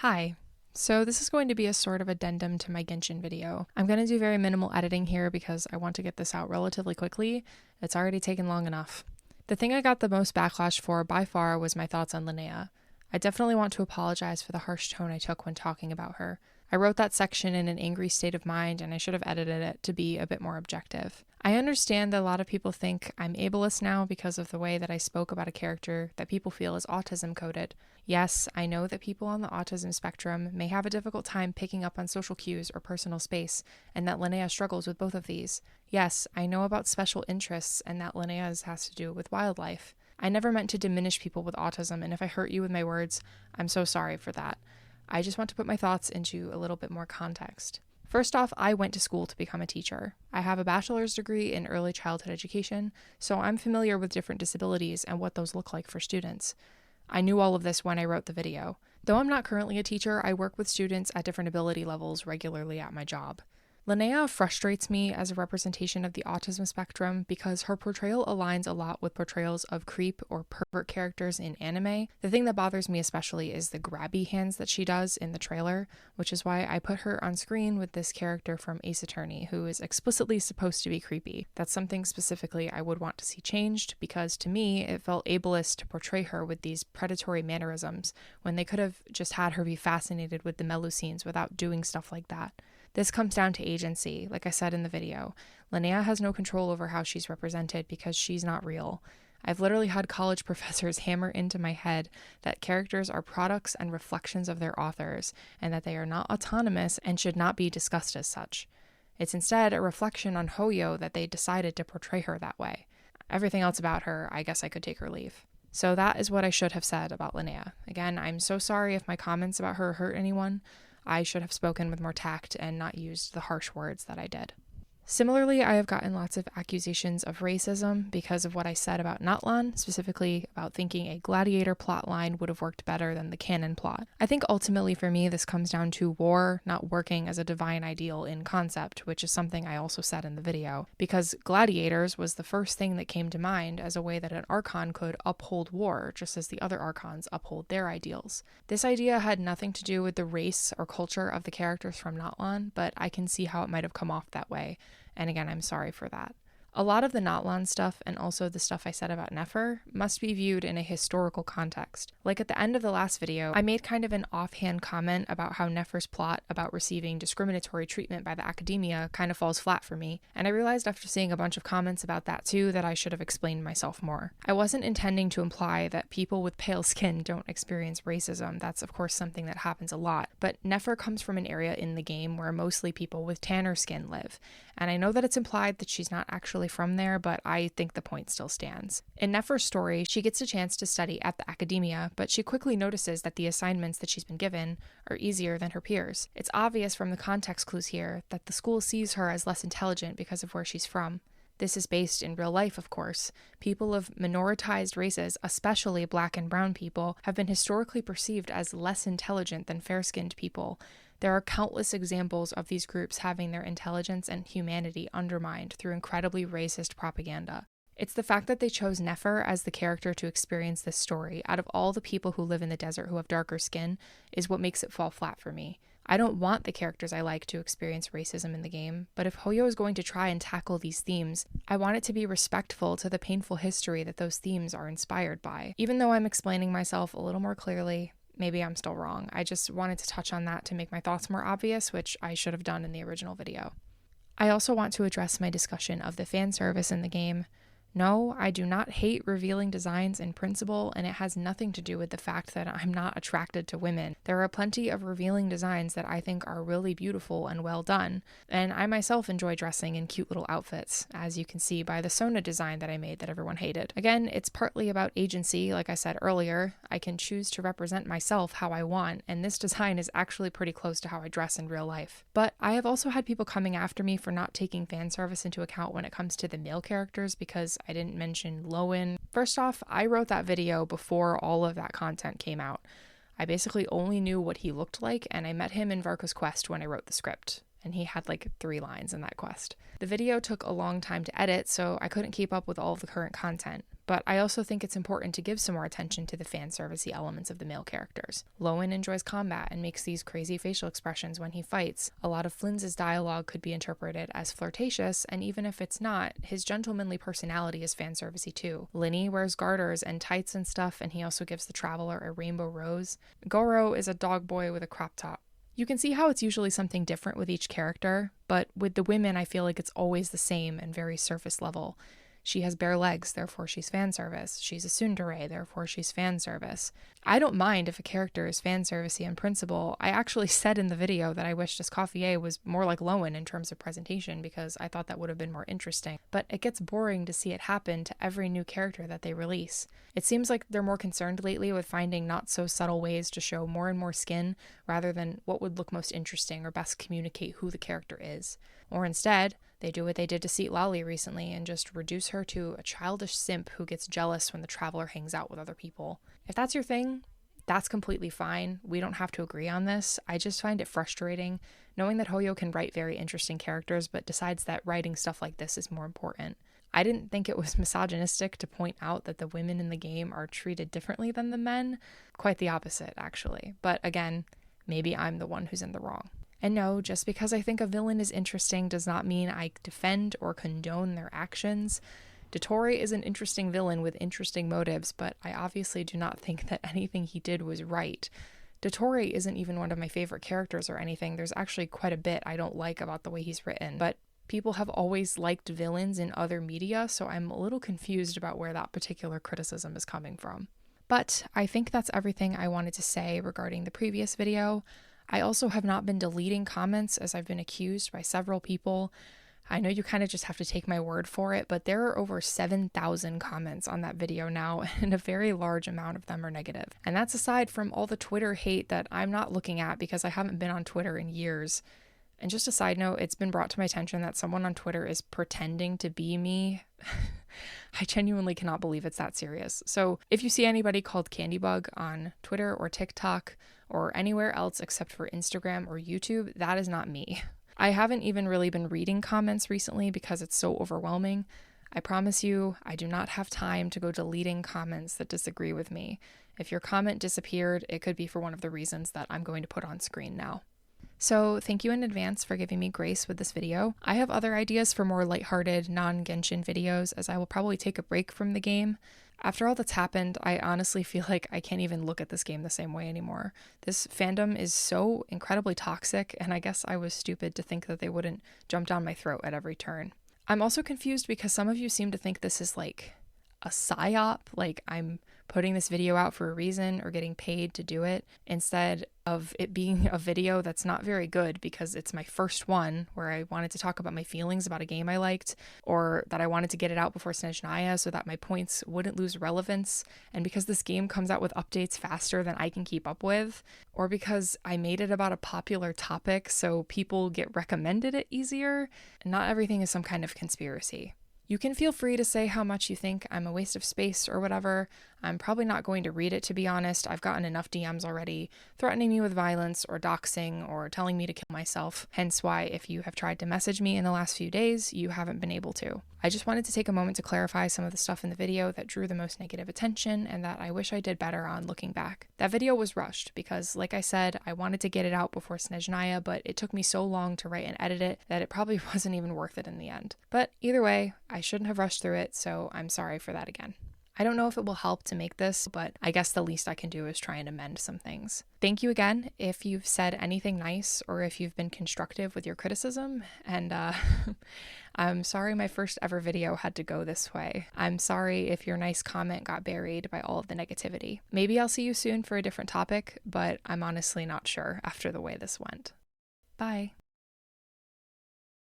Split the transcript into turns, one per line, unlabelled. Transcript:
Hi. So this is going to be a sort of addendum to my Genshin video. I'm going to do very minimal editing here because I want to get this out relatively quickly. It's already taken long enough. The thing I got the most backlash for by far was my thoughts on Linnea. I definitely want to apologize for the harsh tone I took when talking about her. I wrote that section in an angry state of mind and I should have edited it to be a bit more objective. I understand that a lot of people think I'm ableist now because of the way that I spoke about a character that people feel is autism coded. Yes, I know that people on the autism spectrum may have a difficult time picking up on social cues or personal space, and that Linnea struggles with both of these. Yes, I know about special interests and that Linnea's has to do with wildlife. I never meant to diminish people with autism, and if I hurt you with my words, I'm so sorry for that. I just want to put my thoughts into a little bit more context. First off, I went to school to become a teacher. I have a bachelor's degree in early childhood education, so I'm familiar with different disabilities and what those look like for students. I knew all of this when I wrote the video. Though I'm not currently a teacher, I work with students at different ability levels regularly at my job. Linnea frustrates me as a representation of the autism spectrum because her portrayal aligns a lot with portrayals of creep or pervert characters in anime. The thing that bothers me especially is the grabby hands that she does in the trailer, which is why I put her on screen with this character from Ace Attorney, who is explicitly supposed to be creepy. That's something specifically I would want to see changed because to me it felt ableist to portray her with these predatory mannerisms when they could have just had her be fascinated with the Melusines without doing stuff like that. This comes down to agency, like I said in the video. Linnea has no control over how she's represented because she's not real. I've literally had college professors hammer into my head that characters are products and reflections of their authors, and that they are not autonomous and should not be discussed as such. It's instead a reflection on Hoyo that they decided to portray her that way. Everything else about her, I guess I could take or leave. So that is what I should have said about Linnea. Again, I'm so sorry if my comments about her hurt anyone. I should have spoken with more tact and not used the harsh words that I did. Similarly, I have gotten lots of accusations of racism because of what I said about Natlan, specifically about thinking a gladiator plotline would have worked better than the canon plot. I think ultimately for me this comes down to war not working as a divine ideal in concept, which is something I also said in the video, because gladiators was the first thing that came to mind as a way that an archon could uphold war, just as the other archons uphold their ideals. This idea had nothing to do with the race or culture of the characters from Natlan, but I can see how it might have come off that way. And again, I'm sorry for that. A lot of the Natlan stuff, and also the stuff I said about Nefer, must be viewed in a historical context. Like at the end of the last video, I made kind of an offhand comment about how Nefer's plot about receiving discriminatory treatment by the academia kind of falls flat for me, and I realized after seeing a bunch of comments about that too that I should have explained myself more. I wasn't intending to imply that people with pale skin don't experience racism. That's of course something that happens a lot, but Nefer comes from an area in the game where mostly people with tanner skin live, and I know that it's implied that she's not actually from there, but I think the point still stands. In Nefer's story, she gets a chance to study at the academia, but she quickly notices that the assignments that she's been given are easier than her peers. It's obvious from the context clues here that the school sees her as less intelligent because of where she's from. This is based in real life, of course. People of minoritized races, especially black and brown people, have been historically perceived as less intelligent than fair-skinned people. There are countless examples of these groups having their intelligence and humanity undermined through incredibly racist propaganda. It's the fact that they chose Nefer as the character to experience this story out of all the people who live in the desert who have darker skin is what makes it fall flat for me. I don't want the characters I like to experience racism in the game, but if Hoyo is going to try and tackle these themes, I want it to be respectful to the painful history that those themes are inspired by. Even though I'm explaining myself a little more clearly, maybe I'm still wrong. I just wanted to touch on that to make my thoughts more obvious, which I should have done in the original video. I also want to address my discussion of the fan service in the game. No, I do not hate revealing designs in principle, and it has nothing to do with the fact that I'm not attracted to women. There are plenty of revealing designs that I think are really beautiful and well done, and I myself enjoy dressing in cute little outfits, as you can see by the Sona design that I made that everyone hated. Again, it's partly about agency, like I said earlier. I can choose to represent myself how I want, and this design is actually pretty close to how I dress in real life. But I have also had people coming after me for not taking fan service into account when it comes to the male characters because I didn't mention Lowen. First off, I wrote that video before all of that content came out. I basically only knew what he looked like, and I met him in Varka's quest when I wrote the script, and he had like 3 lines in that quest. The video took a long time to edit, so I couldn't keep up with all of the current content, but I also think it's important to give some more attention to the fan servicey elements of the male characters. Lowen enjoys combat and makes these crazy facial expressions when he fights. A lot of Flynn's dialogue could be interpreted as flirtatious, and even if it's not, his gentlemanly personality is fan servicey too. Linny wears garters and tights and stuff, and he also gives the Traveler a rainbow rose. Goro is a dog boy with a crop top. You can see how it's usually something different with each character, but with the women I feel like it's always the same and very surface level. She has bare legs, therefore she's fan service. She's a tsundere, therefore she's fan service. I don't mind if a character is fan servicey in principle. I actually said in the video that I wished Escoffier was more like Lowen in terms of presentation because I thought that would have been more interesting. But it gets boring to see it happen to every new character that they release. It seems like they're more concerned lately with finding not so subtle ways to show more and more skin rather than what would look most interesting or best communicate who the character is. Or instead, they do what they did to Seat Lally recently and just reduce her to a childish simp who gets jealous when the Traveler hangs out with other people. If that's your thing, that's completely fine. We don't have to agree on this. I just find it frustrating knowing that Hoyo can write very interesting characters but decides that writing stuff like this is more important. I didn't think it was misogynistic to point out that the women in the game are treated differently than the men. Quite the opposite, actually. But again, maybe I'm the one who's in the wrong. And no, just because I think a villain is interesting does not mean I defend or condone their actions. Dottore is an interesting villain with interesting motives, but I obviously do not think that anything he did was right. Dottore isn't even one of my favorite characters or anything. There's actually quite a bit I don't like about the way he's written, but people have always liked villains in other media, so I'm a little confused about where that particular criticism is coming from. But I think that's everything I wanted to say regarding the previous video. I also have not been deleting comments as I've been accused by several people. I know you kind of just have to take my word for it, but there are over 7,000 comments on that video now, and a very large amount of them are negative. And that's aside from all the Twitter hate that I'm not looking at because I haven't been on Twitter in years. And just a side note, it's been brought to my attention that someone on Twitter is pretending to be me. I genuinely cannot believe it's that serious. So if you see anybody called Candybug on Twitter or TikTok or anywhere else except for Instagram or YouTube, that is not me. I haven't even really been reading comments recently because it's so overwhelming. I promise you, I do not have time to go deleting comments that disagree with me. If your comment disappeared, it could be for one of the reasons that I'm going to put on screen now. So thank you in advance for giving me grace with this video. I have other ideas for more lighthearted, non-Genshin videos as I will probably take a break from the game. After all that's happened, I honestly feel like I can't even look at this game the same way anymore. This fandom is so incredibly toxic, and I guess I was stupid to think that they wouldn't jump down my throat at every turn. I'm also confused because some of you seem to think this is like a psyop, like I'm putting this video out for a reason or getting paid to do it, instead of it being a video that's not very good because it's my first one where I wanted to talk about my feelings about a game I liked, or that I wanted to get it out before Snezhnaya so that my points wouldn't lose relevance, and because this game comes out with updates faster than I can keep up with, or because I made it about a popular topic so people get recommended it easier. Not everything is some kind of conspiracy. You can feel free to say how much you think I'm a waste of space or whatever. I'm probably not going to read it, to be honest. I've gotten enough DMs already threatening me with violence or doxing or telling me to kill myself. Hence why if you have tried to message me in the last few days, you haven't been able to. I just wanted to take a moment to clarify some of the stuff in the video that drew the most negative attention and that I wish I did better on looking back. That video was rushed because, like I said, I wanted to get it out before Snezhnaya, but it took me so long to write and edit it that it probably wasn't even worth it in the end. But either way, I shouldn't have rushed through it, so I'm sorry for that again. I don't know if it will help to make this, but I guess the least I can do is try and amend some things. Thank you again if you've said anything nice or if you've been constructive with your criticism, and I'm sorry my first ever video had to go this way. I'm sorry if your nice comment got buried by all of the negativity. Maybe I'll see you soon for a different topic, but I'm honestly not sure after the way this went. Bye.